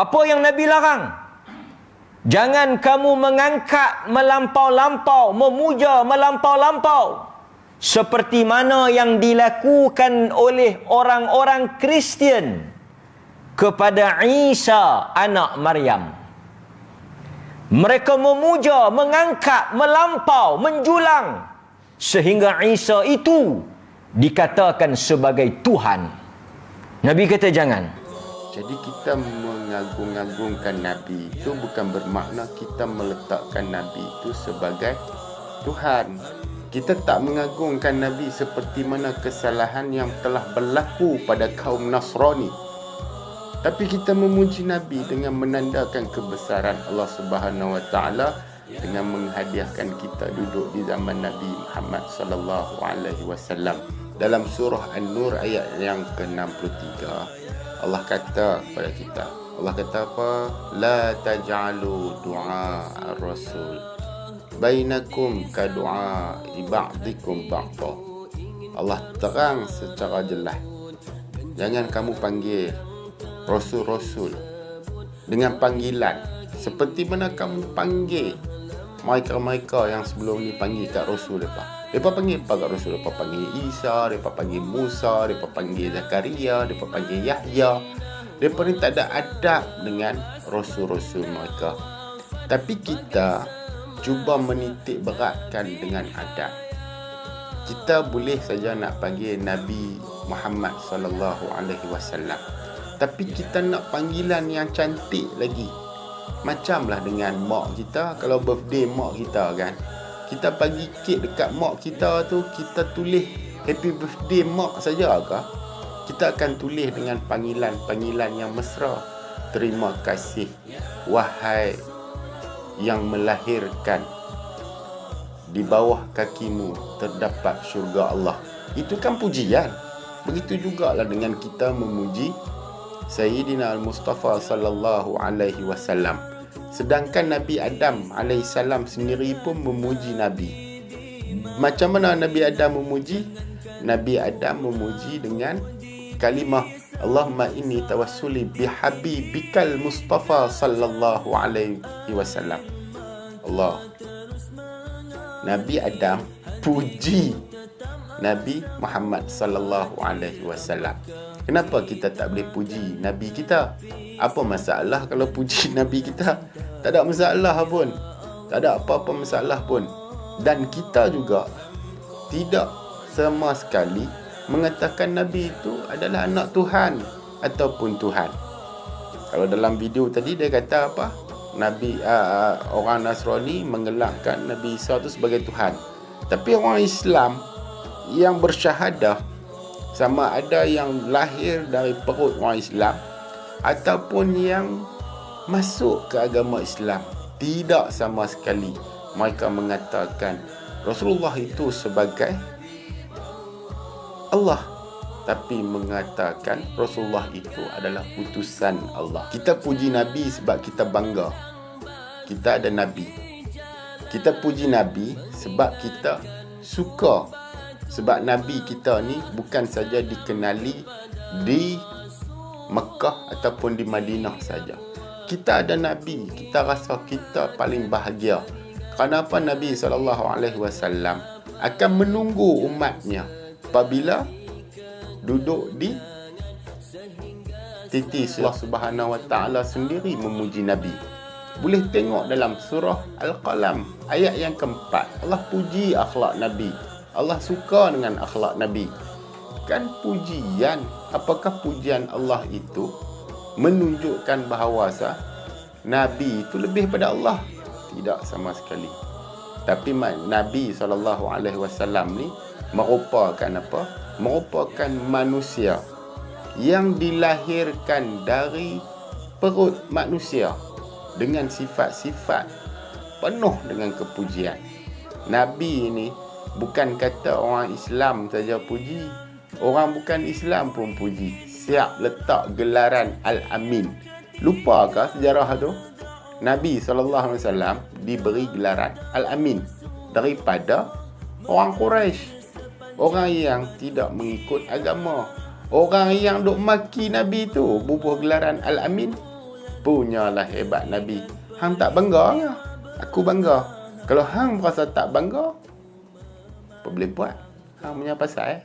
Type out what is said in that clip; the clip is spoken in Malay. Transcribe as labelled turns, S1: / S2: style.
S1: Apa yang Nabi larang? Jangan kamu mengangkat melampau-lampau, memuja melampau-lampau, seperti mana yang dilakukan oleh orang-orang Kristian kepada Isa anak Maryam. Mereka memuja, mengangkat, melampau, menjulang, sehingga Isa itu dikatakan sebagai Tuhan. Nabi kata jangan.
S2: Jadi kita mengagung-agungkan Nabi itu bukan bermakna kita meletakkan Nabi itu sebagai Tuhan. Kita tak mengagungkan Nabi seperti mana kesalahan yang telah berlaku pada kaum Nasrani. Tapi kita memuji Nabi dengan menandakan kebesaran Allah Subhanahu Wa Taala dengan menghadiahkan kita duduk di zaman Nabi Muhammad sallallahu alaihi wasallam. Dalam surah An-Nur ayat yang ke-63, Allah kata kepada kita, Allah kata apa? La taj'alu du'a ar-rasul bainakum ka du'a ba'dikum ba'da. Allah terang secara jelas, jangan kamu panggil rasul-rasul dengan panggilan seperti mana kamu panggil mereka-mereka yang sebelum ni panggil kat rasul depa. Depa panggil apa kat rasul? Depa panggil Isa, depa panggil Musa, depa panggil Zakaria, depa panggil Yahya. Depa ni tak ada adab dengan rasul-rasul mereka. Tapi kita cuba menitik beratkan dengan adab. Kita boleh saja nak panggil Nabi Muhammad sallallahu alaihi wasallam. Tapi kita nak panggilan yang cantik lagi. Macamlah dengan mak kita, kalau birthday mak kita kan, kita bagi kek dekat mak kita tu, kita tulis happy birthday mak saja ke? Kita akan tulis dengan panggilan-panggilan yang mesra. Terima kasih wahai yang melahirkan, di bawah kakimu terdapat syurga Allah. Itu kan pujian. Begitu jugalah dengan kita memuji Sayyidina Al-Mustafa sallallahu alaihi wasallam. Sedangkan Nabi Adam alaihissalam sendiri pun memuji Nabi. Macam mana Nabi Adam memuji? Nabi Adam memuji dengan kalimah Allahumma inni tawassuli bihabibikal Mustafa sallallahu alaihi wasallam. Allah. Nabi Adam puji Nabi Muhammad sallallahu alaihi wasallam. Kenapa kita tak boleh puji Nabi kita? Apa masalah kalau puji Nabi kita? Tak ada masalah pun. Tak ada apa-apa masalah pun. Dan kita juga tidak sama sekali mengatakan Nabi itu adalah anak Tuhan ataupun Tuhan. Kalau dalam video tadi dia kata apa? Nabi orang Nasrani mengelakkan Nabi Isa itu sebagai Tuhan. Tapi orang Islam yang bersyahadah, sama ada yang lahir dari perut orang Islam ataupun yang masuk ke agama Islam, tidak sama sekali mereka mengatakan Rasulullah itu sebagai Allah, tapi mengatakan Rasulullah itu adalah utusan Allah. Kita puji Nabi sebab kita bangga kita ada Nabi. Kita puji Nabi sebab kita suka. Sebab Nabi kita ni bukan saja dikenali di Mekah ataupun di Madinah saja. Kita ada Nabi, kita rasa kita paling bahagia. Kenapa Nabi SAW akan menunggu umatnya apabila duduk di titik Allah Subhanahu Wa Taala sendiri memuji Nabi. Boleh tengok dalam surah Al-Qalam ayat yang keempat. Allah puji akhlak Nabi. Allah suka dengan akhlak Nabi. Kan pujian. Apakah pujian Allah itu menunjukkan bahawa Nabi itu lebih pada Allah? Tidak sama sekali. Tapi Nabi SAW ni merupakan apa? Merupakan manusia yang dilahirkan dari perut manusia dengan sifat-sifat penuh dengan kepujian. Nabi ini bukan kata orang Islam saja puji, orang bukan Islam pun puji. Siap letak gelaran Al-Amin. Lupakah sejarah tu? Nabi SAW diberi gelaran Al-Amin daripada orang Quraisy, orang yang tidak mengikut agama, orang yang duk maki Nabi tu bubuh gelaran Al-Amin. punyalah hebat Nabi. Hang tak bangga ke? Aku bangga. Kalau hang merasa tak bangga, apa boleh buat? Hang punya pasal